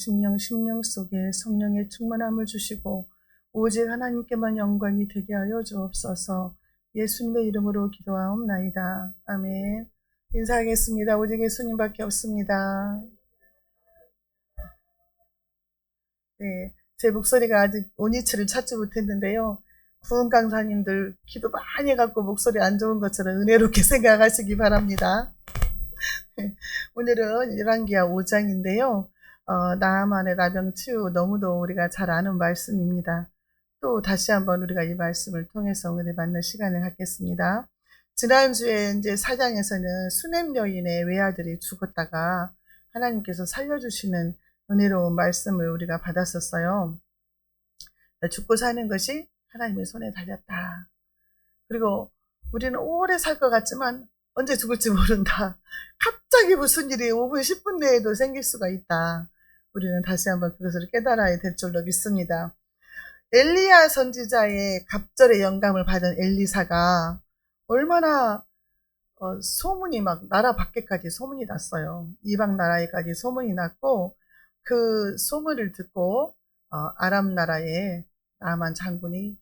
심령 속에 성령의 충만함을 주시고 오직 하나님께만 영광이 되게 하여 주옵소서. 예수님의 이름으로 기도하옵나이다. 아멘. 인사하겠습니다. 오직 예수님밖에 없습니다. 네, 제 목소리가 아직 온이치를 찾지 못했는데요. 구은 강사님들 기도 많이 해갖고 목소리 안 좋은 것처럼 은혜롭게 생각하시기 바랍니다. 오늘은 열왕기하 5장인데요. 나아만의 나병 치유 너무도 우리가 잘 아는 말씀입니다. 또 다시 한번 우리가 이 말씀을 통해서 은혜 받는 시간을 갖겠습니다. 지난주에 이제 4장에서는 수넴 여인의 외아들이 죽었다가 하나님께서 살려주시는 은혜로운 말씀을 우리가 받았었어요. 죽고 사는 것이 하나님의 손에 달렸다. 그리고 우리는 오래 살 것 같지만 언제 죽을지 모른다. 갑자기 무슨 일이 5분, 10분 내에도 생길 수가 있다. 우리는 다시 한번 그것을 깨달아야 될 줄로 믿습니다. 엘리야 선지자의 갑절의 영감을 받은 엘리사가 얼마나 소문이 막 나라 밖에까지 소문이 났어요. 이방 나라에까지 소문이 났고 그 소문을 듣고 아람 나라의 나만 장군이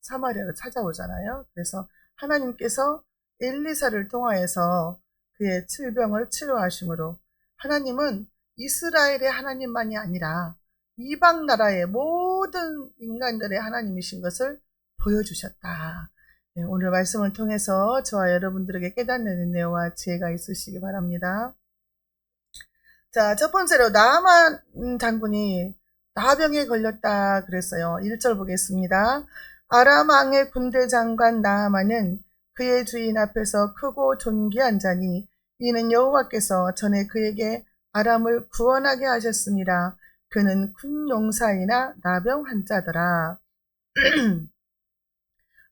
사마리아로 찾아오잖아요. 그래서 하나님께서 엘리사를 통하여서 그의 질병을 치료하심으로 하나님은 이스라엘의 하나님만이 아니라 이방 나라의 모든 인간들의 하나님이신 것을 보여주셨다. 네, 오늘 말씀을 통해서 저와 여러분들에게 깨닫는 은혜와 지혜가 있으시기 바랍니다. 자, 첫 번째로 나아만 장군이 나병에 걸렸다 그랬어요. 1절 보겠습니다. 아람 왕의 군대 장관 나아만은 그의 주인 앞에서 크고 존귀한 자니 이는 여호와께서 전에 그에게 아람을 구원하게 하셨습니다. 그는 큰 용사이나 나병 환자더라.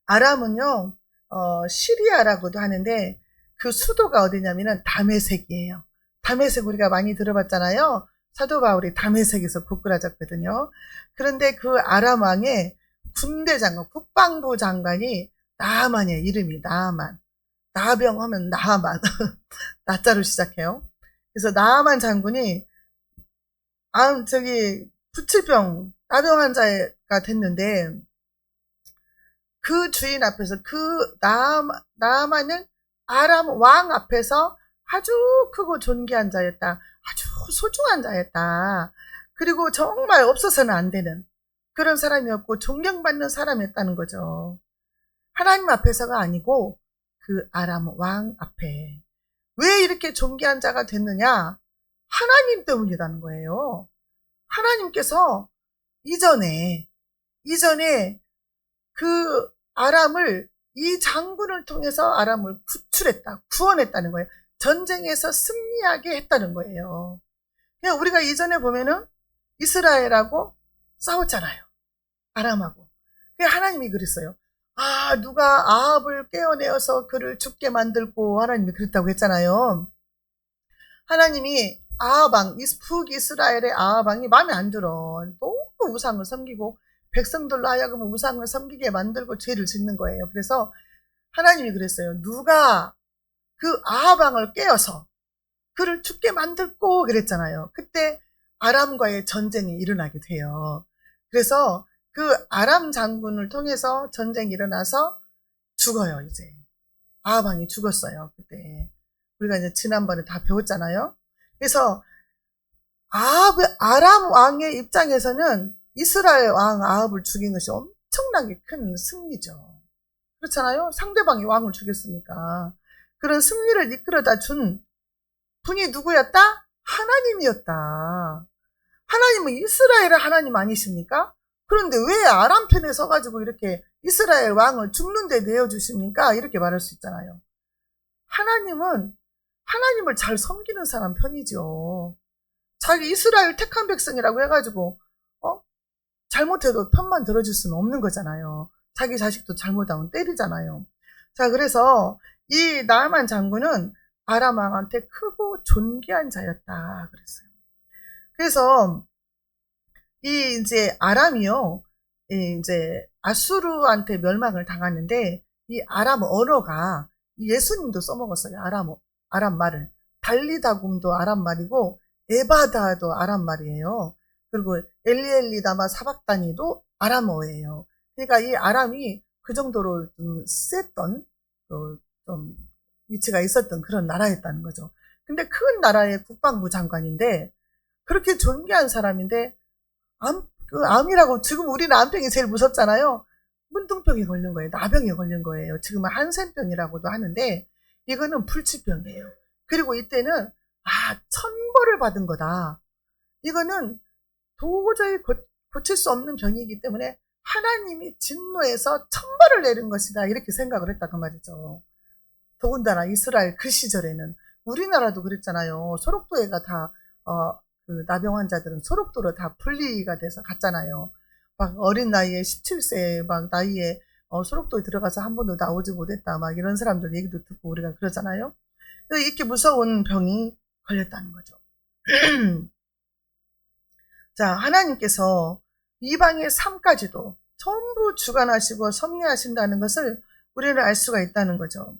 아람은요, 시리아라고도 하는데 그 수도가 어디냐면은 다메섹이에요. 다메섹 우리가 많이 들어봤잖아요. 사도 바울이 다메섹에서 고꾸라졌거든요. 그런데 그 아람 왕의 군대 장관, 국방부 장관이 나아만이에요. 이름이 나아만. 나병 하면 나아만. 나자로 시작해요. 그래서 나아만 장군이 부칠병 나병 환자가 됐는데 그 주인 앞에서 그 나아만은 아람 왕 앞에서 아주 크고 존귀한 자였다. 아주 소중한 자였다. 그리고 정말 없어서는 안 되는 그런 사람이었고 존경받는 사람이었다는 거죠. 하나님 앞에서가 아니고 그 아람 왕 앞에. 왜 이렇게 존귀한 자가 됐느냐? 하나님 때문이라는 거예요. 하나님께서 이전에 그 아람을 이 장군을 통해서 아람을 구출했다. 구원했다는 거예요. 전쟁에서 승리하게 했다는 거예요. 그냥 우리가 이전에 보면은 이스라엘하고 싸웠잖아요. 아람하고. 하나님이 그랬어요. 누가 아합을 깨어내어서 그를 죽게 만들고 하나님이 그랬다고 했잖아요. 하나님이 아합왕, 북이스라엘의 아합왕이 마음에 안 들어. 너무 우상을 섬기고 백성들로 하여금 우상을 섬기게 만들고 죄를 짓는 거예요. 그래서 하나님이 그랬어요. 누가 그 아합왕을 깨어서 그를 죽게 만들고 그랬잖아요. 그때 아람과의 전쟁이 일어나게 돼요. 그래서 그 아람 장군을 통해서 전쟁이 일어나서 죽어요. 이제 아합왕이 죽었어요. 그때 우리가 이제 지난번에 다 배웠잖아요. 그래서 아람 왕의 입장에서는 이스라엘 왕 아합을 죽인 것이 엄청나게 큰 승리죠. 그렇잖아요. 상대방이 왕을 죽였으니까. 그런 승리를 이끌어다 준 분이 누구였다? 하나님이었다. 하나님은 이스라엘의 하나님 아니십니까? 그런데 왜 아람 편에 서가지고 이렇게 이스라엘 왕을 죽는데 내어주십니까? 이렇게 말할 수 있잖아요. 하나님은 하나님을 잘 섬기는 사람 편이죠. 자기 이스라엘 택한 백성이라고 해가지고 잘못해도 편만 들어줄 수는 없는 거잖아요. 자기 자식도 잘못하면 때리잖아요. 자, 그래서 이 나아만 장군은 아람 왕한테 크고 존귀한 자였다 그랬어요. 그래서 이제 아람이요, 이제 아수르한테 멸망을 당하는데 이 아람 언어가 예수님도 써먹었어요. 아람 말을 달리다굼도 아람 말이고 에바다도 아람 말이에요. 그리고 엘리엘리다마 사박다니도 아람어예요. 그러니까 이 아람이 그 정도로 좀 셌던, 좀 위치가 있었던 그런 나라였다는 거죠. 근데 큰 나라의 국방부 장관인데, 그렇게 존귀한 사람인데, 암이라고, 지금 우리는 암병이 제일 무섭잖아요. 문둥병이 걸린 거예요. 나병이 걸린 거예요. 지금은 한센병이라고도 하는데, 이거는 불치병이에요. 그리고 이때는, 천벌을 받은 거다. 이거는 도저히 고칠 수 없는 병이기 때문에 하나님이 진노해서 천벌을 내린 것이다. 이렇게 생각을 했다. 그 말이죠. 더군다나 이스라엘 그 시절에는 우리나라도 그랬잖아요. 소록도에가 다, 그 나병 환자들은 소록도로 다 분리가 돼서 갔잖아요. 막 어린 나이에 17세 막 나이에 소록도에 들어가서 한 번도 나오지 못했다. 막 이런 사람들 얘기도 듣고 우리가 그러잖아요. 이렇게 무서운 병이 걸렸다는 거죠. 자, 하나님께서 이방의 삶까지도 전부 주관하시고 섭리하신다는 것을 우리는 알 수가 있다는 거죠.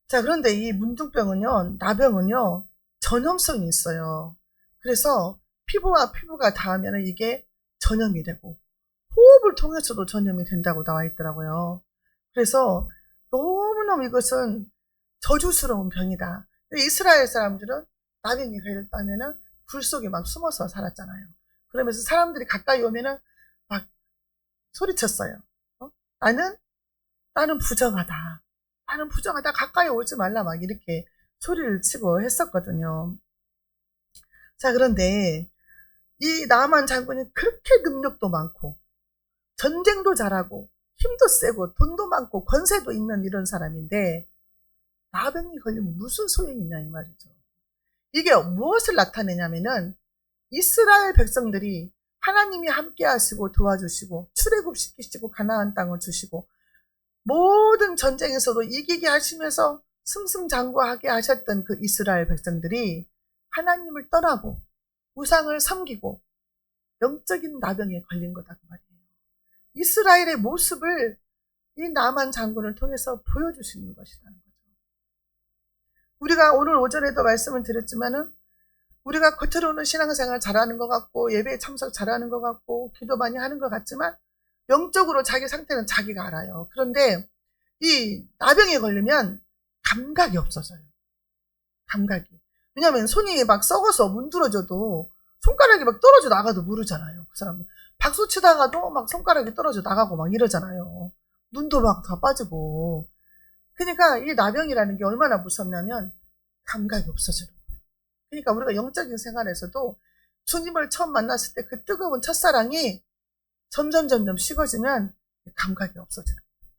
자, 그런데 이 문둥병은요, 나병은요, 전염성이 있어요. 그래서 피부와 피부가 닿으면 이게 전염이 되고, 호흡을 통해서도 전염이 된다고 나와 있더라고요. 그래서 너무너무 이것은 저주스러운 병이다. 이스라엘 사람들은 나병이 걸렸다면은 굴 속에 막 숨어서 살았잖아요. 그러면서 사람들이 가까이 오면은 막 소리쳤어요. 나는 부정하다. 나는 부정하다. 가까이 오지 말라. 막 이렇게 소리를 치고 했었거든요. 자, 그런데 이 나만 장군이 그렇게 능력도 많고 전쟁도 잘하고 힘도 세고 돈도 많고 권세도 있는 이런 사람인데 나병이 걸리면 무슨 소용이 있냐 이 말이죠. 이게 무엇을 나타내냐면은 이스라엘 백성들이 하나님이 함께 하시고 도와주시고 출애굽시키시고 가나안 땅을 주시고 모든 전쟁에서도 이기게 하시면서 승승장구하게 하셨던 그 이스라엘 백성들이 하나님을 떠나고 우상을 섬기고 영적인 나병에 걸린 거다 그 말이에요. 이스라엘의 모습을 이 나만 장군을 통해서 보여주시는 것이라는 거죠. 우리가 오늘 오전에도 말씀을 드렸지만은 우리가 겉으로는 신앙생활 잘하는 것 같고 예배에 참석 잘하는 것 같고 기도 많이 하는 것 같지만 영적으로 자기 상태는 자기가 알아요. 그런데 이 나병에 걸리면 감각이 없어져요. 감각이. 왜냐면 손이 막 썩어서 문드러져도 손가락이 막 떨어져 나가도 모르잖아요. 그 사람은. 박수 치다가도 막 손가락이 떨어져 나가고 막 이러잖아요. 눈도 막 다 빠지고. 그러니까 이 나병이라는 게 얼마나 무섭냐면 감각이 없어지는 거예요. 그러니까 우리가 영적인 생활에서도 주님을 처음 만났을 때 그 뜨거운 첫사랑이 점점 식어지면 감각이 없어지는 거예요.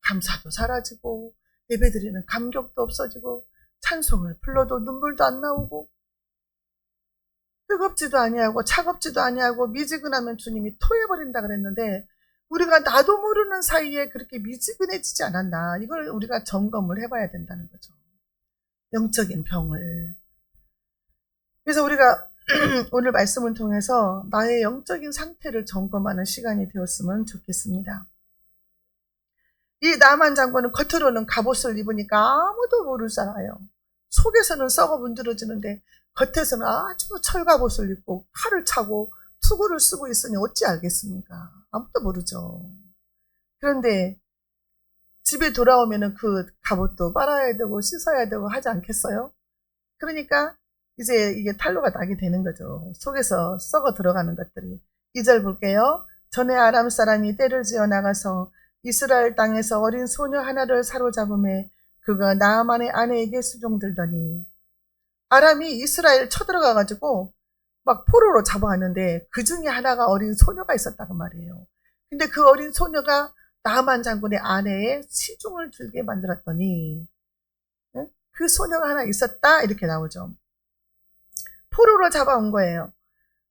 감사도 사라지고 예배드리는 감격도 없어지고 찬송을 불러도 눈물도 안 나오고 뜨겁지도 아니하고 차갑지도 아니하고 미지근하면 주님이 토해버린다 그랬는데 우리가 나도 모르는 사이에 그렇게 미지근해지지 않았나 이걸 우리가 점검을 해봐야 된다는 거죠. 영적인 병을. 그래서 우리가 오늘 말씀을 통해서 나의 영적인 상태를 점검하는 시간이 되었으면 좋겠습니다. 이 나만 장군은 겉으로는 갑옷을 입으니까 아무도 모르잖아요. 속에서는 썩어 문드러지는데 겉에서는 아주 철갑옷을 입고 칼을 차고 투구를 쓰고 있으니 어찌 알겠습니까? 아무도 모르죠. 그런데 집에 돌아오면은 그 갑옷도 빨아야 되고 씻어야 되고 하지 않겠어요? 그러니까 이제 이게 탄로가 나게 되는 거죠. 속에서 썩어 들어가는 것들이. 2절 볼게요. 전에 아람 사람이 떼를 지어 나가서 이스라엘 땅에서 어린 소녀 하나를 사로잡음에 그가 나아만의 아내에게 수종들더니 아람이 이스라엘 쳐들어가가지고 막 포로로 잡아왔는데 그 중에 하나가 어린 소녀가 있었다고 말이에요. 근데 그 어린 소녀가 나아만 장군의 아내의 시중을 들게 만들었더니 그 소녀가 하나 있었다 이렇게 나오죠. 포로로 잡아온 거예요.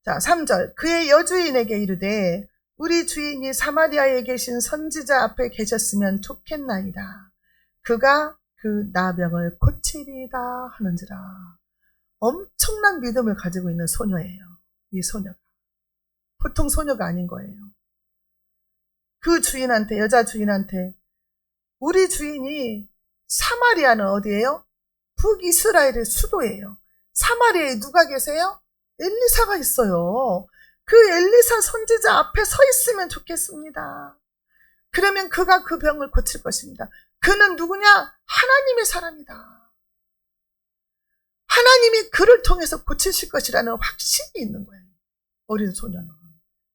자, 3절 그의 여주인에게 이르되 우리 주인이 사마리아에 계신 선지자 앞에 계셨으면 좋겠나이다. 그가 그 나병을 고치리이다 하는지라. 엄청난 믿음을 가지고 있는 소녀예요. 이 소녀가. 보통 소녀가 아닌 거예요. 그 주인한테, 여자 주인한테 우리 주인이 사마리아는 어디예요? 북이스라엘의 수도예요. 사마리아에 누가 계세요? 엘리사가 있어요. 그 엘리사 선지자 앞에 서 있으면 좋겠습니다. 그러면 그가 그 병을 고칠 것입니다. 그는 누구냐? 하나님의 사람이다. 하나님이 그를 통해서 고치실 것이라는 확신이 있는 거예요. 어린 소녀는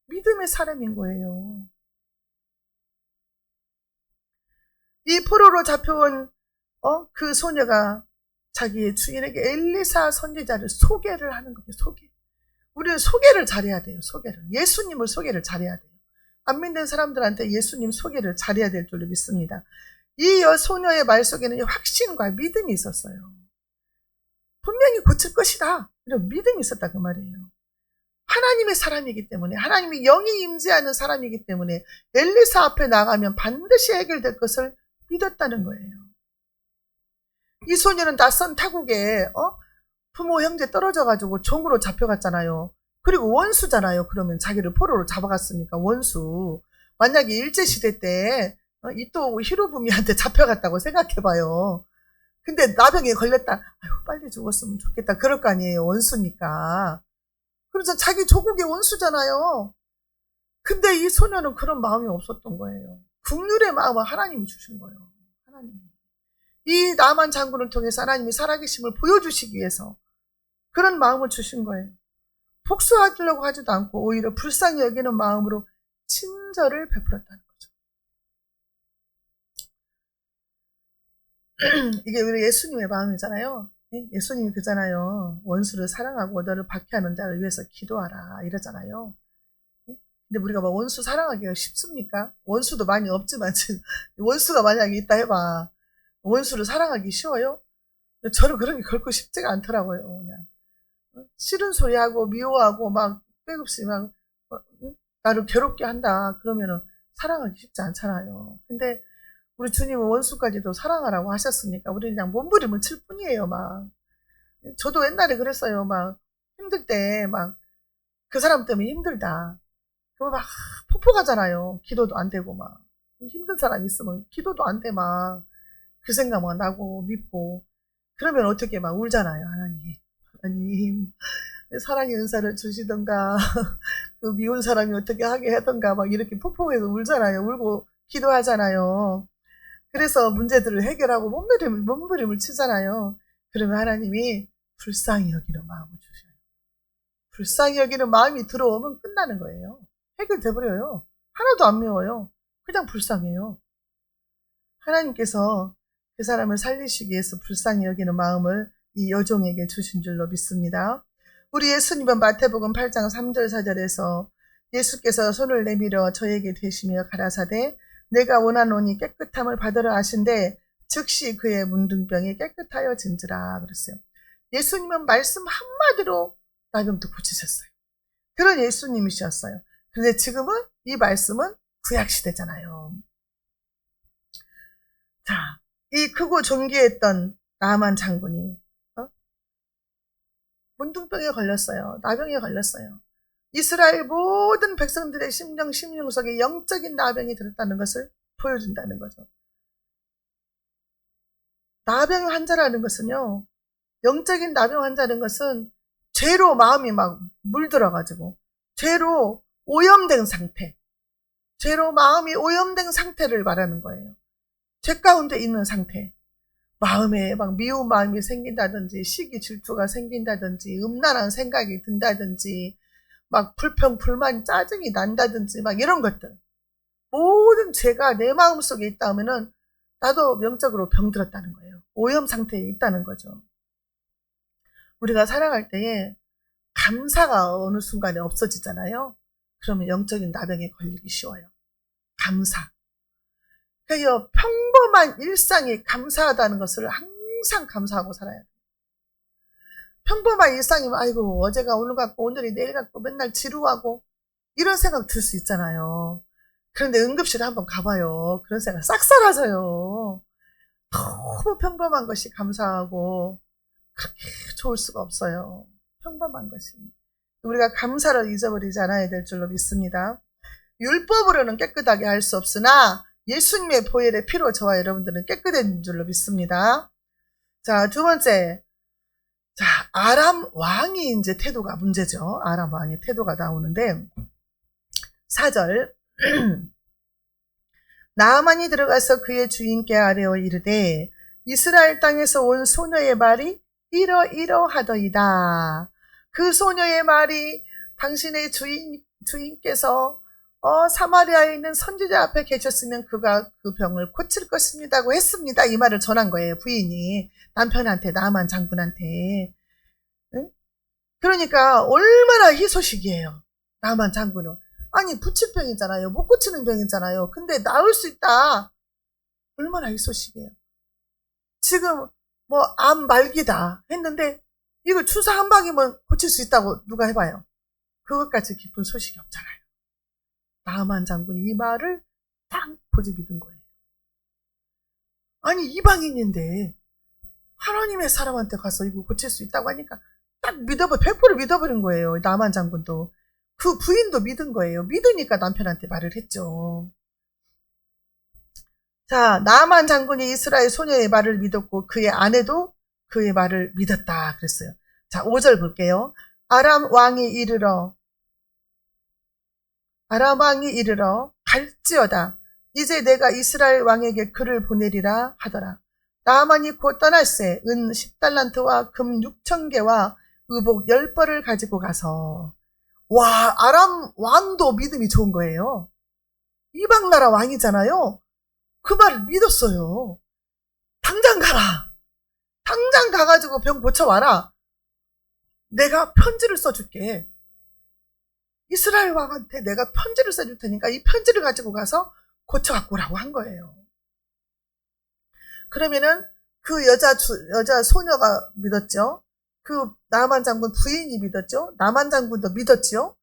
믿음의 사람인 거예요. 이 포로로 잡혀온 그 소녀가 자기의 주인에게 엘리사 선지자를 소개를 하는 거예요. 우리는 소개를 잘해야 돼요. 예수님을 소개를 잘해야 돼요. 안 믿는 사람들한테 예수님 소개를 잘해야 될 줄로 믿습니다. 이 소녀의 말 속에는 확신과 믿음이 있었어요. 분명히 고칠 것이다. 이런 믿음이 있었다 그 말이에요. 하나님의 사람이기 때문에, 하나님이 영이 임재하는 사람이기 때문에 엘리사 앞에 나가면 반드시 해결될 것을 믿었다는 거예요. 이 소녀는 낯선 타국에 부모 형제 떨어져가지고 종으로 잡혀갔잖아요. 그리고 원수잖아요. 그러면 자기를 포로로 잡아갔으니까 원수. 만약에 일제시대 때 이또 히로부미한테 잡혀갔다고 생각해봐요. 근데 나병에 걸렸다. 아유, 빨리 죽었으면 좋겠다. 그럴 거 아니에요. 원수니까. 그래서 자기 조국의 원수잖아요. 근데 이 소녀는 그런 마음이 없었던 거예요. 국률의 마음을 하나님이 주신 거예요. 하나님이. 이 나만 장군을 통해서 하나님이 살아계심을 보여주시기 위해서 그런 마음을 주신 거예요. 복수하려고 하지도 않고 오히려 불쌍히 여기는 마음으로 친절을 베풀었다는 거죠. 이게 우리 예수님의 마음이잖아요. 예수님이 그잖아요. 원수를 사랑하고 너를 박해하는 자를 위해서 기도하라 이러잖아요. 근데 우리가 막 원수 사랑하기가 쉽습니까? 원수도 많이 없지만 원수가 만약에 있다 해봐. 원수를 사랑하기 쉬워요? 저는 그런 게 결코 쉽지가 않더라고요. 그냥 싫은 소리하고 미워하고 막 빼없이 막 나를 괴롭게 한다 그러면은 사랑하기 쉽지 않잖아요. 근데 우리 주님은 원수까지도 사랑하라고 하셨으니까 우리는 그냥 몸부림을 칠 뿐이에요. 막 저도 옛날에 그랬어요. 막 힘들 때 막 그 사람 때문에 힘들다. 그러면 막 폭포가잖아요. 기도도 안 되고 막 힘든 사람 있으면 기도도 안 돼 막 그 생각만 나고 믿고 그러면 어떻게 막 울잖아요. 하나님 사랑의 은사를 주시던가 그 미운 사람이 어떻게 하게 하던가 막 이렇게 폭포에서 울잖아요. 울고 기도하잖아요. 그래서 문제들을 해결하고 몸부림을 치잖아요. 그러면 하나님이 불쌍히 여기는 마음을 주셔요. 불쌍히 여기는 마음이 들어오면 끝나는 거예요. 해결돼버려요. 하나도 안 미워요. 그냥 불쌍해요. 하나님께서 그 사람을 살리시기 위해서 불쌍히 여기는 마음을 이 여종에게 주신 줄로 믿습니다. 우리 예수님은 마태복음 8장 3절 4절에서 예수께서 손을 내밀어 저에게 대시며 가라사대 내가 원하노니 깨끗함을 받으라 하신대 즉시 그의 문둥병이 깨끗하여진지라 그랬어요. 예수님은 말씀 한마디로 나병도 고치셨어요. 그런 예수님이셨어요. 근데 지금은 이 말씀은 구약시대잖아요. 자, 이 크고 존귀했던 나만 장군이 문둥병에 걸렸어요. 나병에 걸렸어요. 이스라엘 모든 백성들의 심령 속에 영적인 나병이 들었다는 것을 보여준다는 거죠. 나병 환자라는 것은요. 영적인 나병 환자라는 것은 죄로 마음이 막 물들어가지고 죄로 오염된 상태, 죄로 마음이 오염된 상태를 말하는 거예요. 죄 가운데 있는 상태. 마음에 막 미운 마음이 생긴다든지 시기 질투가 생긴다든지 음란한 생각이 든다든지 막 불평 불만 짜증이 난다든지 막 이런 것들 모든 죄가 내 마음속에 있다 하면은 나도 명적으로 병들었다는 거예요. 오염 상태에 있다는 거죠. 우리가 살아갈 때에 감사가 어느 순간에 없어지잖아요. 그러면 영적인 나병에 걸리기 쉬워요. 감사. 그러니까 평범한 일상이 감사하다는 것을 항상 감사하고 살아야 돼요. 평범한 일상이면 아이고 어제가 오늘 같고 오늘이 내일 같고 맨날 지루하고 이런 생각 들 수 있잖아요. 그런데 응급실에 한번 가봐요. 그런 생각 싹 사라져요. 너무 평범한 것이 감사하고 그렇게 좋을 수가 없어요. 평범한 것이. 우리가 감사를 잊어버리지 않아야 될 줄로 믿습니다. 율법으로는 깨끗하게 할 수 없으나 예수님의 보혈의 피로 저와 여러분들은 깨끗해진 줄로 믿습니다. 자, 두 번째. 자, 아람 왕이 이제 태도가 문제죠. 아람 왕의 태도가 나오는데 4절 나아만이 들어가서 그의 주인께 아뢰어 이르되 이스라엘 땅에서 온 소녀의 말이 이러이러하더이다. 그 소녀의 말이 당신의 주인께서 사마리아에 있는 선지자 앞에 계셨으면 그가 그 병을 고칠 것입니다고 했습니다. 이 말을 전한 거예요. 부인이 남편한테, 나아만 장군한테. 응? 그러니까 얼마나 희소식이에요. 나아만 장군은. 아니 부친병이잖아요. 못 고치는 병이잖아요. 근데 나을 수 있다. 얼마나 희소식이에요. 지금 뭐 암 말기다 했는데 이거 주사 한 방이면 고칠 수 있다고 누가 해봐요. 그것까지 깊은 소식이 없잖아요. 나아만 장군이 이 말을 딱 보지 믿은 거예요. 아니 이방인인데 하나님의 사람한테 가서 이거 고칠 수 있다고 하니까 딱 100% 믿어버린 거예요. 나아만 장군도. 그 부인도 믿은 거예요. 믿으니까 남편한테 말을 했죠. 자, 나아만 장군이 이스라엘 소녀의 말을 믿었고 그의 아내도 그의 말을 믿었다 그랬어요. 자, 5절 볼게요. 아람 왕이 이르러 갈지어다. 이제 내가 이스라엘 왕에게 그를 보내리라 하더라. 나아만이 곧 떠날새 은 10달란트와 금 6,000개와 의복 10벌을 가지고 가서 와, 아람 왕도 믿음이 좋은 거예요. 이방 나라 왕이잖아요. 그 말을 믿었어요. 당장 가라. 당장 가가지고 병 고쳐와라. 내가 편지를 써줄게. 이스라엘 왕한테 내가 편지를 써줄 테니까 이 편지를 가지고 가서 고쳐갖고 오라고 한 거예요. 그러면은 그 여자 소녀가 믿었죠. 그 나아만 장군 부인이 믿었죠. 나아만 장군도 믿었죠.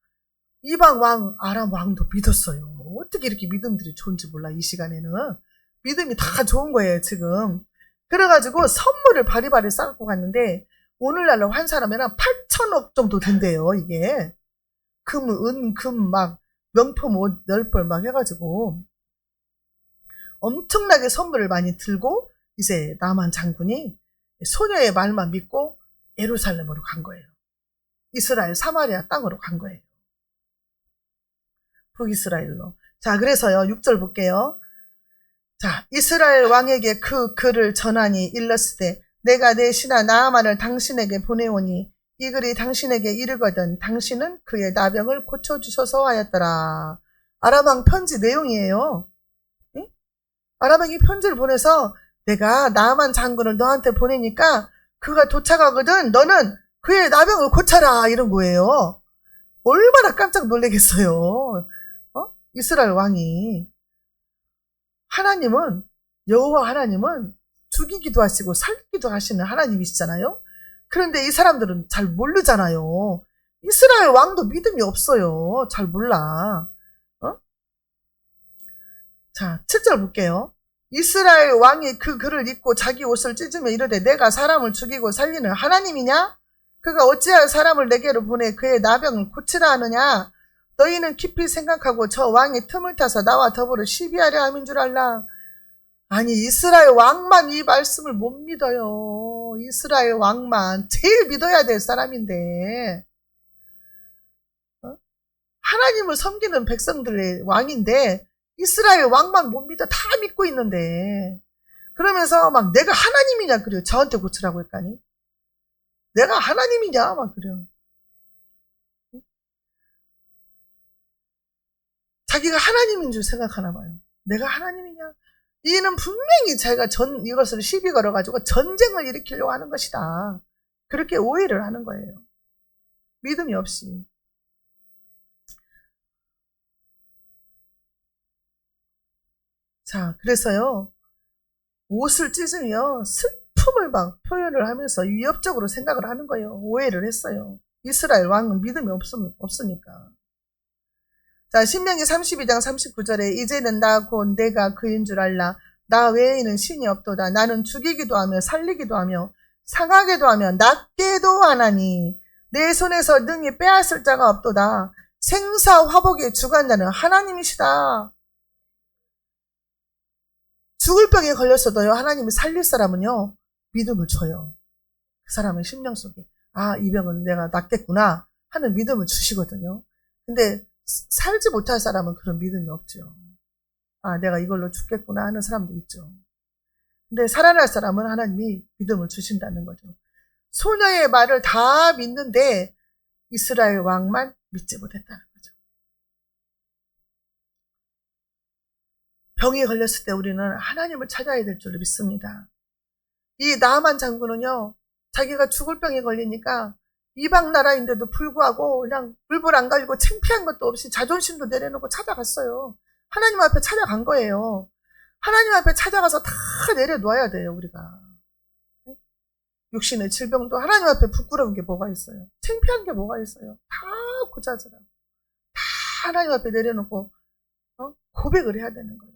이방 왕 아람 왕도 믿었어요. 어떻게 이렇게 믿음들이 좋은지 몰라. 이 시간에는 믿음이 다 좋은 거예요 지금. 그래가지고 선물을 바리바리 싸갖고 갔는데 오늘날로 환산하면 8천억 정도 된대요. 이게 금, 은, 금 막 명품 옷 10벌 막 해가지고 엄청나게 선물을 많이 들고 이제 나아만 장군이 소녀의 말만 믿고 예루살렘으로 간 거예요. 이스라엘 사마리아 땅으로 간 거예요. 북이스라엘로. 자, 그래서요 6절 볼게요. 자, 이스라엘 왕에게 그 글을 전하니 일렀으되 내가 내 신하 나아만을 당신에게 보내오니 이 글이 당신에게 이르거든 당신은 그의 나병을 고쳐주소서 하였더라. 아람 왕 편지 내용이에요. 응? 아람 왕이 편지를 보내서 내가 나아만 장군을 너한테 보내니까 그가 도착하거든 너는 그의 나병을 고쳐라 이런 거예요. 얼마나 깜짝 놀라겠어요. 이스라엘 왕이. 하나님은 여호와 하나님은 죽이기도 하시고 살리기도 하시는 하나님이시잖아요. 그런데 이 사람들은 잘 모르잖아요. 이스라엘 왕도 믿음이 없어요. 잘 몰라. 자, 7절 볼게요. 이스라엘 왕이 그 글을 읽고 자기 옷을 찢으며 이르되 내가 사람을 죽이고 살리는 하나님이냐? 그가 어찌하여 사람을 내게로 보내 그의 나병을 고치라 하느냐? 너희는 깊이 생각하고 저 왕이 틈을 타서 나와 더불어 시비하려 함인 줄 알라. 아니 이스라엘 왕만 이 말씀을 못 믿어요. 이스라엘 왕만 제일 믿어야 될 사람인데 하나님을 섬기는 백성들의 왕인데 이스라엘 왕만 못 믿어. 다 믿고 있는데 그러면서 막 내가 하나님이냐 그래요. 저한테 고치라고 했다니. 내가 하나님이냐 막 그래요. 자기가 하나님인 줄 생각하나 봐요. 내가 하나님이냐? 이는 분명히 자기가 이것을 시비 걸어가지고 전쟁을 일으키려고 하는 것이다. 그렇게 오해를 하는 거예요. 믿음이 없이. 자, 그래서요. 옷을 찢으며 슬픔을 막 표현을 하면서 위협적으로 생각을 하는 거예요. 오해를 했어요. 이스라엘 왕은 믿음이 없으니까. 자, 신명기 32장 39절에 이제는 나 곧 내가 그인 줄 알라. 나 외에는 신이 없도다. 나는 죽이기도 하며 살리기도 하며 상하게도 하며 낫게도 하나니 내 손에서 능히 빼앗을 자가 없도다. 생사 화복의 주관자는 하나님이시다. 죽을 병에 걸렸어도요 하나님이 살릴 사람은요 믿음을 줘요. 그 사람의 심령 속에 이 병은 내가 낫겠구나 하는 믿음을 주시거든요. 근데 살지 못할 사람은 그런 믿음이 없죠. 내가 이걸로 죽겠구나 하는 사람도 있죠. 근데 살아날 사람은 하나님이 믿음을 주신다는 거죠. 소녀의 말을 다 믿는데 이스라엘 왕만 믿지 못했다는 거죠. 병이 걸렸을 때 우리는 하나님을 찾아야 될 줄 믿습니다. 이 나아만 장군은요, 자기가 죽을 병에 걸리니까 이방 나라인데도 불구하고 그냥 불불 안 갈리고 창피한 것도 없이 자존심도 내려놓고 찾아갔어요. 하나님 앞에 찾아간 거예요. 하나님 앞에 찾아가서 다 내려놓아야 돼요, 우리가. 육신의 질병도 하나님 앞에 부끄러운 게 뭐가 있어요? 창피한 게 뭐가 있어요? 다 고자져라. 다 하나님 앞에 내려놓고 고백을 해야 되는 거예요.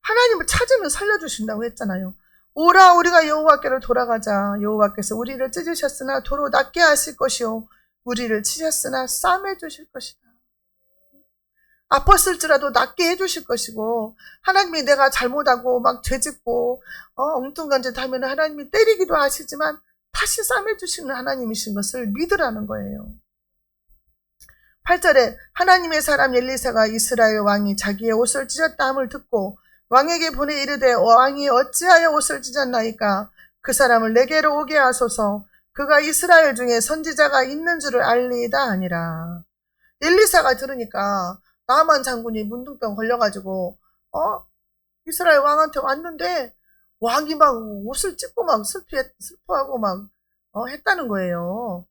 하나님을 찾으면 살려주신다고 했잖아요. 오라 우리가 여호와께로 돌아가자. 여호와께서 우리를 찢으셨으나 도로 낫게 하실 것이요 우리를 치셨으나 싸매 주실 것이다. 아팠을지라도 낫게 해주실 것이고, 하나님이 내가 잘못하고 막 죄짓고 엉뚱한 짓 하면 하나님이 때리기도 하시지만 다시 싸매주시는 하나님이신 것을 믿으라는 거예요. 8절에 하나님의 사람 엘리사가 이스라엘 왕이 자기의 옷을 찢었다 함을 듣고 왕에게 보내 이르되 왕이 어찌하여 옷을 찢었나이까? 그 사람을 내게로 오게 하소서. 그가 이스라엘 중에 선지자가 있는 줄을 알리이다 하니라. 엘리사가 들으니까 나만 장군이 문둥병 걸려가지고 이스라엘 왕한테 왔는데 왕이 막 옷을 찢고 막 슬퍼하고 막 했다는 거예요.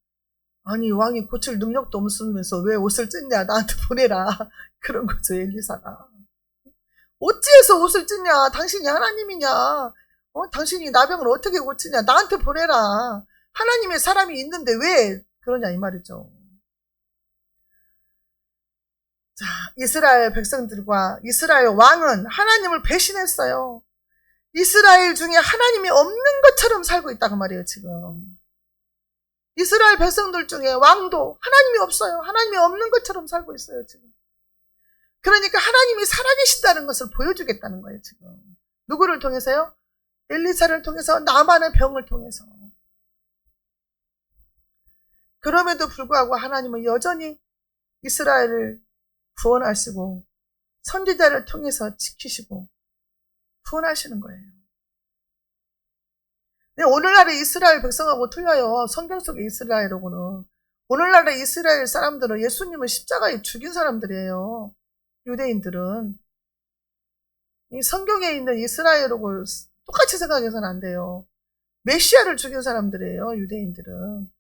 아니 왕이 고칠 능력도 없으면서 왜 옷을 찢냐, 나한테 보내라. 그런 거죠. 엘리사가 어찌해서 옷을 찢냐, 당신이 하나님이냐, 당신이 나병을 어떻게 고치냐, 나한테 보내라. 하나님의 사람이 있는데 왜 그러냐 이 말이죠. 자, 이스라엘 백성들과 이스라엘 왕은 하나님을 배신했어요. 이스라엘 중에 하나님이 없는 것처럼 살고 있다고 말이에요. 지금 이스라엘 백성들 중에 왕도 하나님이 없어요. 하나님이 없는 것처럼 살고 있어요. 지금 그러니까 하나님이 살아계신다는 것을 보여주겠다는 거예요. 지금 누구를 통해서요? 엘리사를 통해서, 나만의 병을 통해서. 그럼에도 불구하고 하나님은 여전히 이스라엘을 구원하시고 선지자를 통해서 지키시고 구원하시는 거예요. 오늘날의 이스라엘 백성하고 틀려요. 성경 속의 이스라엘하고는. 오늘날의 이스라엘 사람들은 예수님을 십자가에 죽인 사람들이에요. 유대인들은. 이 성경에 있는 이스라엘하고 똑같이 생각해서는 안 돼요. 메시아를 죽인 사람들이에요. 유대인들은.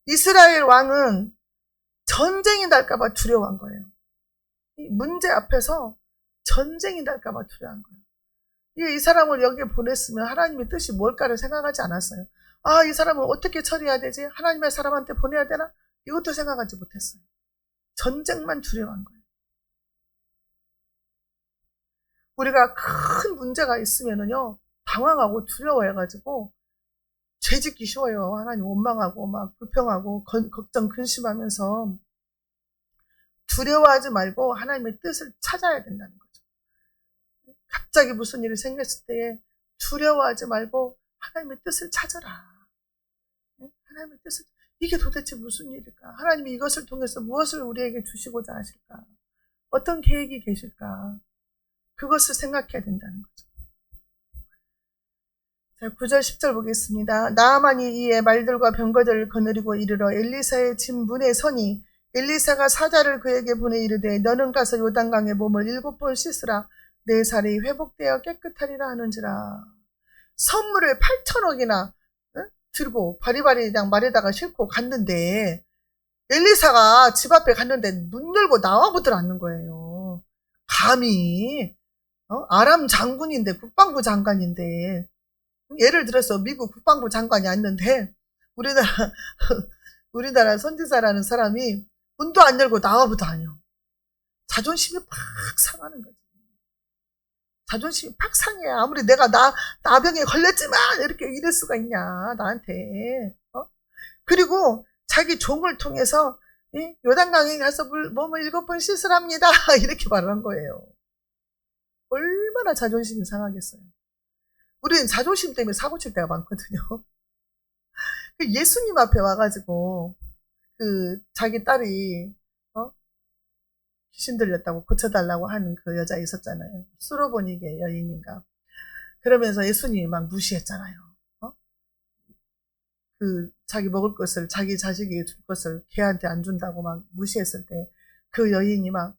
이스라엘 왕은 전쟁이 날까봐 두려워한 거예요. 이 문제 앞에서 전쟁이 날까봐 두려워한 거예요. 이 사람을 여기에 보냈으면 하나님의 뜻이 뭘까를 생각하지 않았어요. 이 사람을 어떻게 처리해야 되지? 하나님의 사람한테 보내야 되나? 이것도 생각하지 못했어요. 전쟁만 두려워한 거예요. 우리가 큰 문제가 있으면은요, 당황하고 두려워해가지고 죄짓기 쉬워요. 하나님 원망하고 막 불평하고 걱정 근심하면서. 두려워하지 말고 하나님의 뜻을 찾아야 된다는 거죠. 갑자기 무슨 일이 생겼을 때 두려워하지 말고 하나님의 뜻을 찾아라. 하나님의 뜻을, 이게 도대체 무슨 일일까? 하나님이 이것을 통해서 무엇을 우리에게 주시고자 하실까? 어떤 계획이 계실까? 그것을 생각해야 된다는 거죠. 자, 9절 10절 보겠습니다. 나아만이 이에 말들과 병거들을 거느리고 이르러 엘리사의 집 문에 서니 엘리사가 사자를 그에게 보내 이르되 너는 가서 요단강에 몸을 7번 씻으라. 내 살이 회복되어 깨끗하리라 하는지라. 선물을 8천억이나 들고 바리바리 그냥 말에다가 싣고 갔는데 엘리사가 집 앞에 갔는데 문 열고 나와보들 않는 거예요. 감히 아람 장군인데, 국방부 장관인데, 예를 들어서 미국 국방부 장관이 왔는데 우리나라 선지자라는 사람이 문도 안 열고 나와보도 아니요. 자존심이 팍 상하는 거지. 자존심이 팍 상해. 아무리 내가 나병에 걸렸지만 이렇게 이럴 수가 있냐 나한테. 그리고 자기 종을 통해서 요단강에 가서 몸을 7번 씻으랍니다 이렇게 말을 한 거예요. 얼마나 자존심이 상하겠어요. 우리는 자존심 때문에 사고 칠 때가 많거든요. 예수님 앞에 와가지고 자기 딸이 귀신 들렸다고 고쳐달라고 하는 그 여자 있었잖아요. 수로보니게 여인인가. 그러면서 예수님이 막 무시했잖아요. 자기 먹을 것을, 자기 자식에게 줄 것을 걔한테 안 준다고 막 무시했을 때 그 여인이 막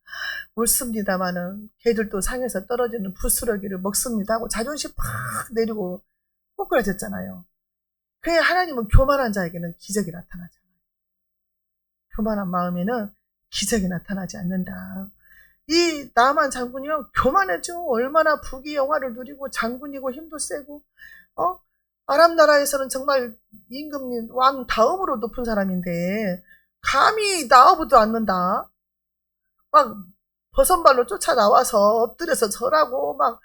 옳습니다마는 걔들도 상에서 떨어지는 부스러기를 먹습니다 하고 자존심 팍 내리고 꼬꾸라졌잖아요. 그게 하나님은 교만한 자에게는 기적이 나타나잖아요. 교만한 마음에는 기적이 나타나지 않는다. 이 나만 장군이요, 교만했죠. 얼마나 부귀영화를 누리고 장군이고 힘도 세고 아람 나라에서는 정말 임금 왕 다음으로 높은 사람인데 감히 나오지도 않는다. 막 버선발로 쫓아 나와서 엎드려서 절하고 막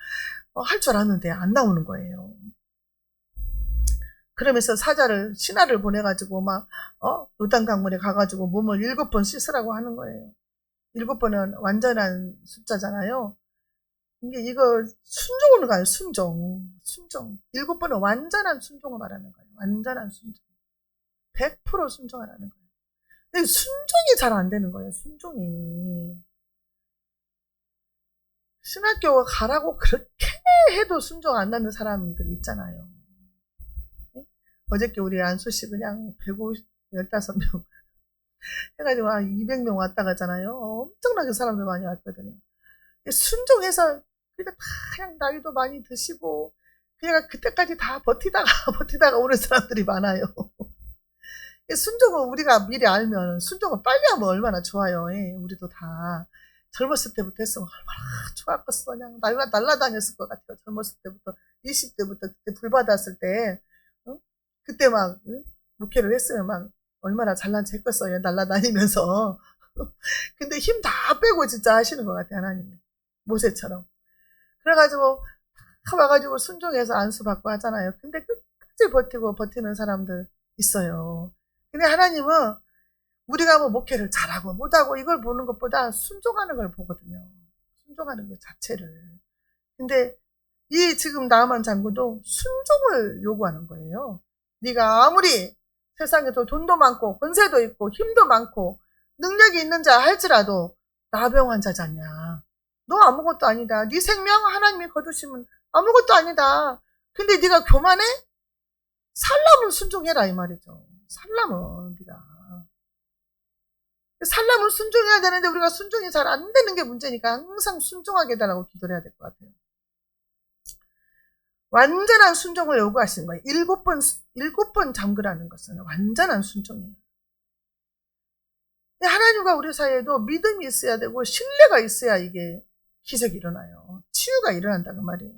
할 줄 알았는데 안 나오는 거예요. 그러면서 신하를 보내가지고 막 요단강물에 가가지고 몸을 7번 씻으라고 하는 거예요. 7번은 완전한 숫자잖아요. 이거 순종을 가요. 순종. 7번은 완전한 순종을 말하는 거예요. 완전한 순종. 100% 순종하라는 거예요. 근데 순종이 잘 안 되는 거예요. 순종이. 신학교 가라고 그렇게 해도 순종 안 하는 사람들 있잖아요. 어저께 우리 안수씨 그냥 115명 해가지고 200명 왔다 가잖아요. 엄청나게 사람들 많이 왔거든요. 순종해서 그냥 나이도 많이 드시고 그냥 그때까지 다 버티다가 오는 사람들이 많아요. 순종을 우리가 미리 알면 순종을 빨리 하면 얼마나 좋아요. 우리도 다 젊었을 때부터 했으면 얼마나 좋았겠어. 그냥 날라다녔을 것 같아요. 젊었을 때부터 20대부터 그때 불 받았을 때 그때 막 목회를 했으면 막 얼마나 잘난 척했겠어요. 날라다니면서. 근데 힘 다 빼고 진짜 하시는 것 같아요. 하나님이. 모세처럼. 그래가지고 와가지고 순종해서 안수받고 하잖아요. 근데 끝까지 버티는 사람들 있어요. 근데 하나님은 우리가 뭐 목회를 잘하고 못하고 이걸 보는 것보다 순종하는 걸 보거든요. 순종하는 것 자체를. 근데 이 지금 나아만 장군도 순종을 요구하는 거예요. 네가 아무리 세상에도 돈도 많고 권세도 있고 힘도 많고 능력이 있는 자 할지라도 나병 환자잖냐. 너 아무것도 아니다. 네 생명 하나님이 거두시면 아무것도 아니다. 근데 네가 교만해? 살라면 순종해라 이 말이죠. 살라면 순종해야 되는데 우리가 순종이 잘 안 되는 게 문제니까 항상 순종하게 해달라고 기도를 해야 될 것 같아요. 완전한 순종을 요구하시는 거예요. 7번 잠그라는 것은 완전한 순종이에요. 하나님과 우리 사이에도 믿음이 있어야 되고 신뢰가 있어야 이게 기적이 일어나요. 치유가 일어난다는 말이에요.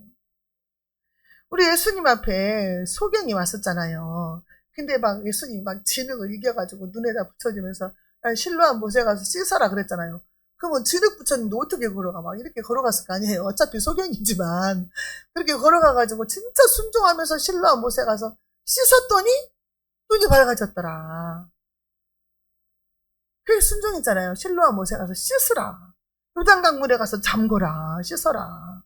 우리 예수님 앞에 소경이 왔었잖아요. 근데 막 예수님 막 진흙을 이겨가지고 눈에다 붙여주면서 실로암 못에 가서 씻어라 그랬잖아요. 그러면 진흙 붙였는데 어떻게 걸어가? 막 이렇게 걸어갔을 거 아니에요. 어차피 소경이지만 그렇게 걸어가가지고 진짜 순종하면서 실로암 못에 가서 씻었더니 눈이 밝아졌더라. 그게 순종이잖아요. 실로암 못에 가서 씻으라. 요단강물에 가서 잠궈라. 씻어라.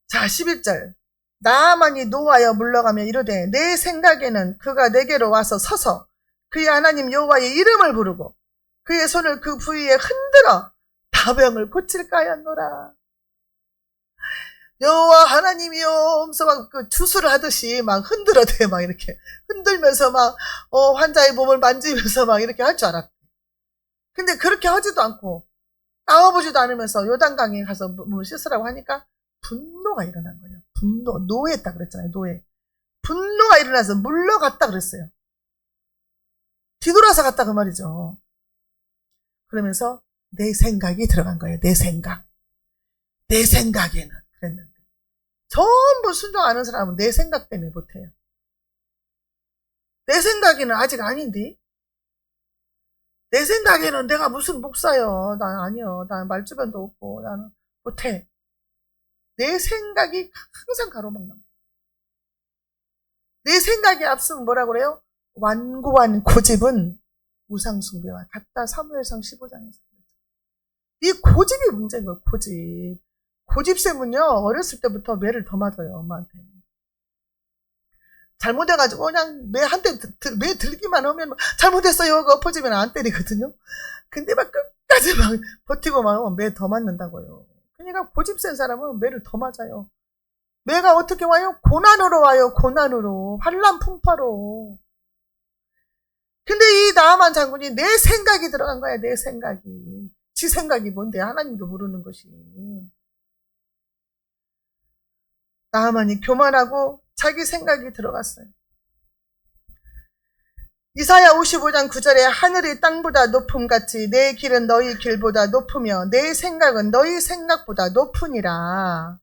자, 11절. 나아만이 노하여 물러가며 이르되 내 생각에는 그가 내게로 와서 서서 그의 하나님 여호와의 이름을 부르고 그의 손을 그 부위에 흔들어 다병을 고칠까 하였노라. 여호와 하나님이여 하면서 막 주술을 하듯이 막 흔들어대 막 이렇게 흔들면서 막 환자의 몸을 만지면서 막 이렇게 할 줄 알았대. 근데 그렇게 하지도 않고 나와보지도 않으면서 요단강에 가서 몸을 씻으라고 하니까 분노가 일어난 거예요. 노했다 그랬잖아요. 노예. 분노가 일어나서 물러갔다 그랬어요. 뒤돌아서 갔다 그 말이죠. 그러면서 내 생각이 들어간 거예요. 내 생각에는 그랬는데 전부 순종 안 하는 사람은 내 생각 때문에 못해요. 내 생각에는 아직 아닌데 내 생각에는 내가 무슨 목사요. 난 아니요. 난 말주변도 없고 나는 못해. 내 생각이 항상 가로막는 거예요. 내 생각이 앞서면 뭐라 그래요? 완고한 고집은 우상숭배와 같다. 사무엘상 15장에서. 이 고집이 문제인 거예요. 고집쌤은요, 어렸을 때부터 매를 더 맞아요, 엄마한테. 잘못해가지고 그냥 매 한 대 매 들기만 하면 막 잘못했어요 하고 엎어지면 안 때리거든요. 근데 막 끝까지 막 버티고 막 매 더 맞는다고요. 그러니까 고집 센 사람은 매를 더 맞아요. 매가 어떻게 와요? 고난으로 와요. 고난으로. 환난 풍파로. 근데 이 나아만 장군이 내 생각이 들어간 거야. 내 생각이. 지 생각이 뭔데 하나님도 모르는 것이. 나아만이 교만하고 자기 생각이 들어갔어요. 이사야 55장 9절에 하늘이 땅보다 높음같이 내 길은 너희 길보다 높으며 내 생각은 너희 생각보다 높으니라.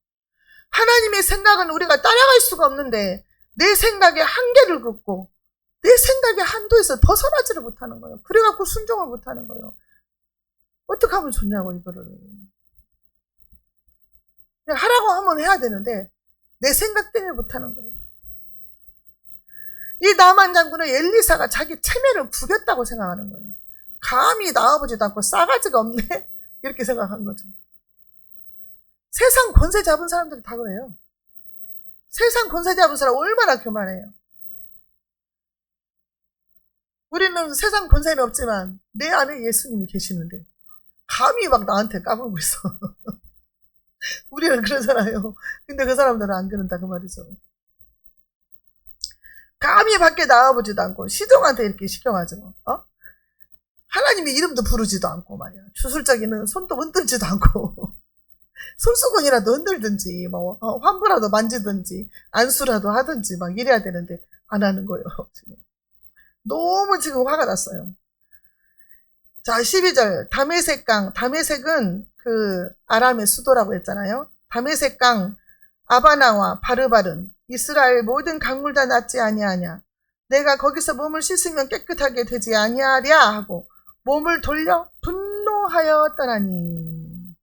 하나님의 생각은 우리가 따라갈 수가 없는데 내 생각에 한계를 긋고 내 생각의 한도에서 벗어나지를 못하는 거예요. 그래갖고 순종을 못하는 거예요. 어떻게 하면 좋냐고 이거를. 그냥 하라고 하면 해야 되는데 내 생각 때문에 못하는 거예요. 이 나만 장군은 엘리사가 자기 체면을 구겼다고 생각하는 거예요. 감히 나와보지도 않고 싸가지가 없네? 이렇게 생각한 거죠. 세상 권세 잡은 사람들이 다 그래요. 세상 권세 잡은 사람 얼마나 교만해요. 우리는 세상 권세는 없지만 내 안에 예수님이 계시는데 감히 막 나한테 까불고 있어. 우리는 그러잖아요. 근데 그 사람들은 안 그런다 그 말이죠. 감히 밖에 나와보지도 않고 시종한테 이렇게 시켜가지고 하나님의 이름도 부르지도 않고 말이야. 주술자기는 손도 흔들지도 않고 손수건이라도 흔들든지 뭐 환부라도 만지든지 안수라도 하든지 막 이래야 되는데 안 하는 거예요. 지금. 너무 지금 화가 났어요. 자 12절 다메섹강. 다메섹은 그 아람의 수도라고 했잖아요. 다메섹강 아바나와 바르바른 이스라엘 모든 강물 다 낫지 아니하냐. 내가 거기서 몸을 씻으면 깨끗하게 되지 아니하랴 하고 몸을 돌려 분노하여 떠나니.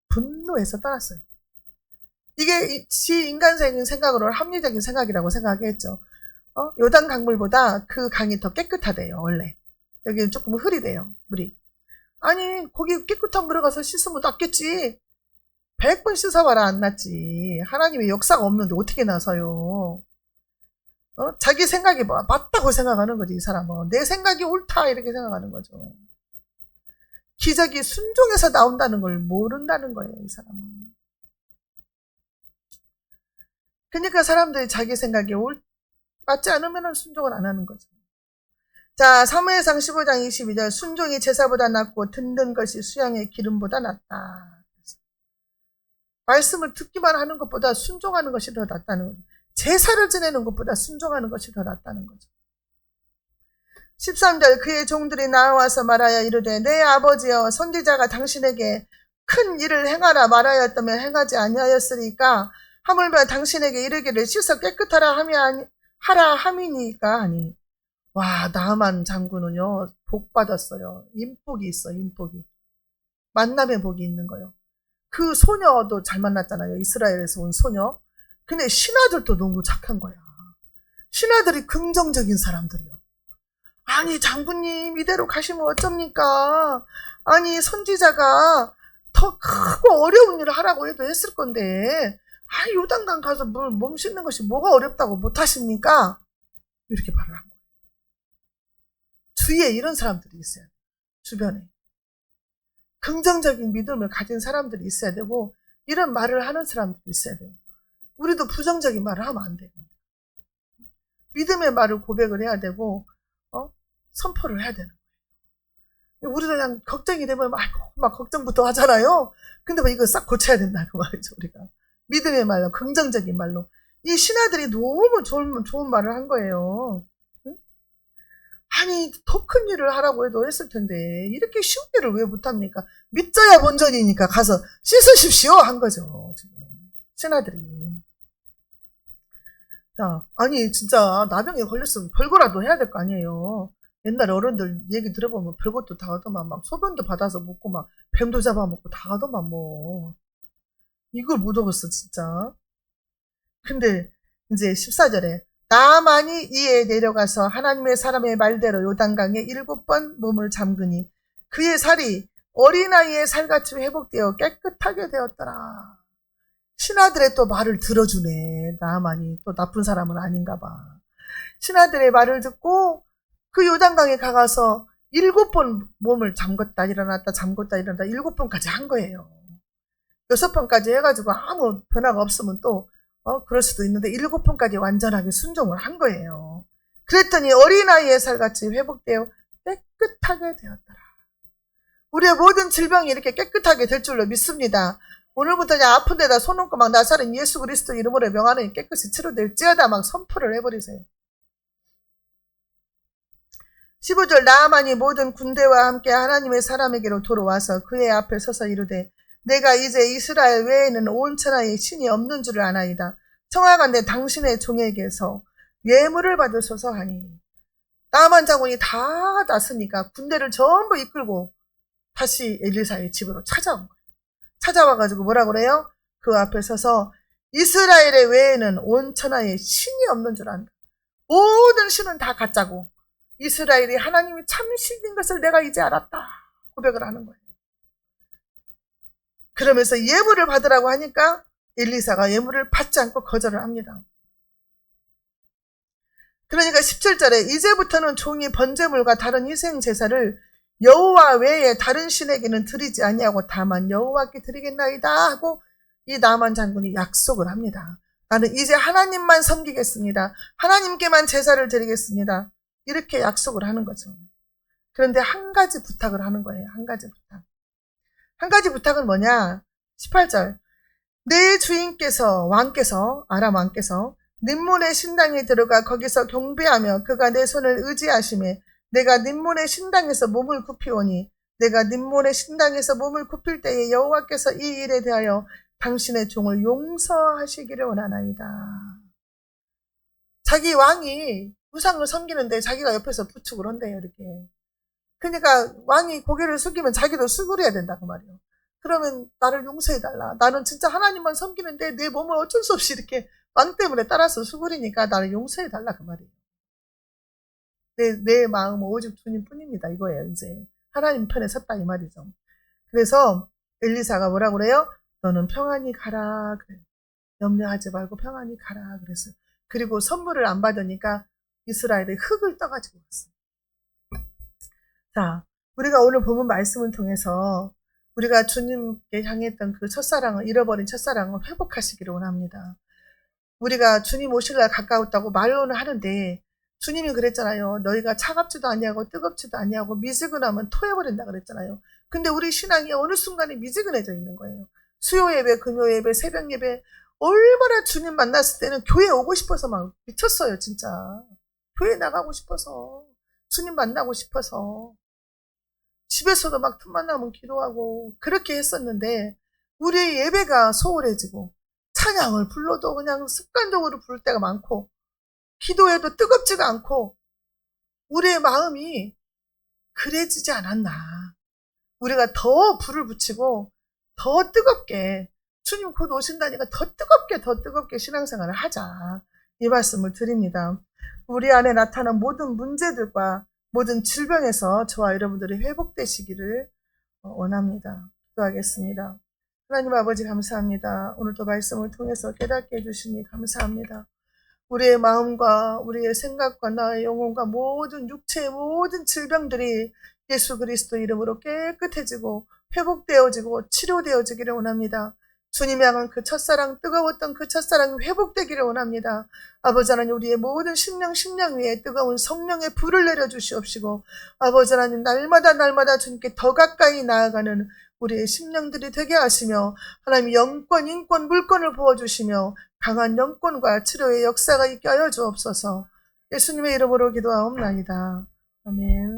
분노해서 떠났어요. 이게 지 인간적인 생각으로 합리적인 생각이라고 생각했죠. 요단 강물보다 그 강이 더 깨끗하대요. 원래 여기는 조금 흐리대요. 물이. 아니 거기 깨끗한 물에 가서 씻으면 낫겠지. 100번 씻어봐라 안 낫지. 하나님의 역사가 없는데 어떻게 나서요. 자기 생각이 맞다고 생각하는 거지. 이 사람은 내 생각이 옳다 이렇게 생각하는 거죠. 기적이 순종해서 나온다는 걸 모른다는 거예요. 이 사람은. 그러니까 사람들이 자기 생각이 맞지 않으면 순종을 안 하는 거죠. 자, 사무엘상 15장 22절 순종이 제사보다 낫고 듣는 것이 수양의 기름보다 낫다. 말씀을 듣기만 하는 것보다 순종하는 것이 더 낫다는 거죠. 제사를 지내는 것보다 순종하는 것이 더 낫다는 거죠. 13절 그의 종들이 나와서 말하여 이르되 내 아버지여 선지자가 당신에게 큰 일을 행하라 말하였다면 행하지 아니하였으니까 하물며 당신에게 이르기를 씻어 깨끗하라 하라 함이니까 하니. 와 나만 장군은요 복 받았어요. 인복이 있어. 인복이. 만남의 복이 있는 거예요. 그 소녀도 잘 만났잖아요. 이스라엘에서 온 소녀. 근데 신하들도 너무 착한 거야. 신하들이 긍정적인 사람들이요. 아니 장군님 이대로 가시면 어쩝니까? 아니 선지자가 더 크고 어려운 일을 하라고 해도 했을 건데 요단강 가서 몸 씻는 것이 뭐가 어렵다고 못하십니까? 이렇게 말을 한 거예요. 주위에 이런 사람들이 있어요. 주변에. 긍정적인 믿음을 가진 사람들이 있어야 되고 이런 말을 하는 사람들이 있어야 돼요. 우리도 부정적인 말을 하면 안 돼요. 믿음의 말을 고백을 해야 되고 선포를 해야 되는 거예요. 우리도 그냥 걱정이 되면 막 걱정부터 하잖아요. 근데 이거 싹 고쳐야 된다 그 말이죠. 우리가 믿음의 말로 긍정적인 말로 이 신하들이 너무 좋은 말을 한 거예요. 아니 더 큰 일을 하라고 해도 했을 텐데 이렇게 쉬운 일을 왜 못합니까? 믿져야 본전이니까 가서 씻으십시오 한 거죠. 지금 신하들이. 자, 아니 진짜 나병에 걸렸으면 별거라도 해야 될 거 아니에요. 옛날 어른들 얘기 들어보면 별것도 다 하더만 막 소변도 받아서 먹고 막 뱀도 잡아먹고 다 하더만 뭐. 이걸 못 얻었어 진짜. 근데 이제 14절에 나만이 이에 내려가서 하나님의 사람의 말대로 요단강에 7번 몸을 잠그니 그의 살이 어린아이의 살같이 회복되어 깨끗하게 되었더라. 신하들의 또 말을 들어주네. 나아만이 또 나쁜 사람은 아닌가 봐. 신하들의 말을 듣고 그 요단강에 가서 7번 몸을 잠궜다 일어났다 잠궜다 일어났다 7번까지 한 거예요. 6번까지 해가지고 아무 변화가 없으면 또 그럴 수도 있는데 7번까지 완전하게 순종을 한 거예요. 그랬더니 어린아이의 살같이 회복되어 깨끗하게 되었더라. 우리의 모든 질병이 이렇게 깨끗하게 될 줄로 믿습니다. 오늘부터 그냥 아픈 데다 손 얹고 막 나사렛 예수 그리스도 이름으로 명하는 깨끗이 치료될지어다 막 선포를 해버리세요. 15절 나아만이 모든 군대와 함께 하나님의 사람에게로 돌아와서 그의 앞에 서서 이르되 내가 이제 이스라엘 외에는 온 천하에 신이 없는 줄을 아나이다. 청하간대 당신의 종에게서 예물을 받으소서 하니 나아만 장군이 다 났으니까 군대를 전부 이끌고 다시 엘리사의 집으로 찾아온 거예요. 찾아와가지고 뭐라 그래요? 그 앞에 서서 이스라엘의 외에는 온 천하에 신이 없는 줄 안다. 모든 신은 다 가짜고 이스라엘이 하나님이 참 신인 것을 내가 이제 알았다. 고백을 하는 거예요. 그러면서 예물을 받으라고 하니까 엘리사가 예물을 받지 않고 거절을 합니다. 그러니까 17절에 이제부터는 종이 번제물과 다른 희생 제사를 여호와 외에 다른 신에게는 드리지 아니하고 다만 여호와께 드리겠나이다 하고 이 나만 장군이 약속을 합니다. 나는 이제 하나님만 섬기겠습니다. 하나님께만 제사를 드리겠습니다. 이렇게 약속을 하는 거죠. 그런데 한 가지 부탁을 하는 거예요. 한 가지 부탁. 한 가지 부탁은 뭐냐? 18절 내 주인께서 왕께서 아람 왕께서 님문의 신당에 들어가 거기서 경배하며 그가 내 손을 의지하심에 내가 님문의 신당에서 몸을 굽히오니 내가 님문의 신당에서 몸을 굽힐 때에 여호와께서 이 일에 대하여 당신의 종을 용서하시기를 원하나이다. 자기 왕이 우상을 섬기는데 자기가 옆에서 부축을 한대요. 이렇게. 그러니까 왕이 고개를 숙이면 자기도 수그려야 된다고 말이에요. 그러면 나를 용서해달라. 나는 진짜 하나님만 섬기는데 내 몸을 어쩔 수 없이 이렇게 왕 때문에 따라서 수그리니까 나를 용서해달라 그 말이에요. 내 마음은 오직 주님뿐입니다. 이거예요. 이제 하나님 편에 섰다 이 말이죠. 그래서 엘리사가 뭐라 그래요? 너는 평안히 가라. 그래. 염려하지 말고 평안히 가라. 그랬어요. 그리고 선물을 안 받으니까 이스라엘의 흙을 떠가지고 왔어요. 자, 우리가 오늘 본문 말씀을 통해서 우리가 주님께 향했던 그 첫사랑을 잃어버린 첫사랑을 회복하시기를 원합니다. 우리가 주님 오실 날 가까웠다고 말로는 하는데 주님이 그랬잖아요. 너희가 차갑지도 아니하고 뜨겁지도 아니하고 미지근하면 토해버린다 그랬잖아요. 근데 우리 신앙이 어느 순간에 미지근해져 있는 거예요. 수요 예배, 금요 예배, 새벽 예배 얼마나 주님 만났을 때는 교회 오고 싶어서 막 미쳤어요. 진짜. 교회 나가고 싶어서 주님 만나고 싶어서 집에서도 막 틈만 나면 기도하고 그렇게 했었는데 우리의 예배가 소홀해지고 찬양을 불러도 그냥 습관적으로 부를 때가 많고 기도해도 뜨겁지가 않고 우리의 마음이 그래지지 않았나. 우리가 더 불을 붙이고 더 뜨겁게 주님 곧 오신다니까 더 뜨겁게 신앙생활을 하자. 이 말씀을 드립니다. 우리 안에 나타난 모든 문제들과 모든 질병에서 저와 여러분들이 회복되시기를 원합니다. 기도하겠습니다. 하나님 아버지 감사합니다. 오늘도 말씀을 통해서 깨닫게 해주시니 감사합니다. 우리의 마음과 우리의 생각과 나의 영혼과 모든 육체의 모든 질병들이 예수 그리스도 이름으로 깨끗해지고 회복되어지고 치료되어지기를 원합니다. 주님이 향한 그 첫사랑, 뜨거웠던 그 첫사랑이 회복되기를 원합니다. 아버지 하나님, 우리의 모든 심령 위에 뜨거운 성령의 불을 내려주시옵시고, 아버지 하나님, 날마다 주님께 더 가까이 나아가는 우리의 심령들이 되게 하시며, 하나님 영권, 인권, 물권을 부어주시며, 강한 영권과 치료의 역사가 있게 하여 주옵소서. 예수님의 이름으로 기도하옵나이다. 아멘.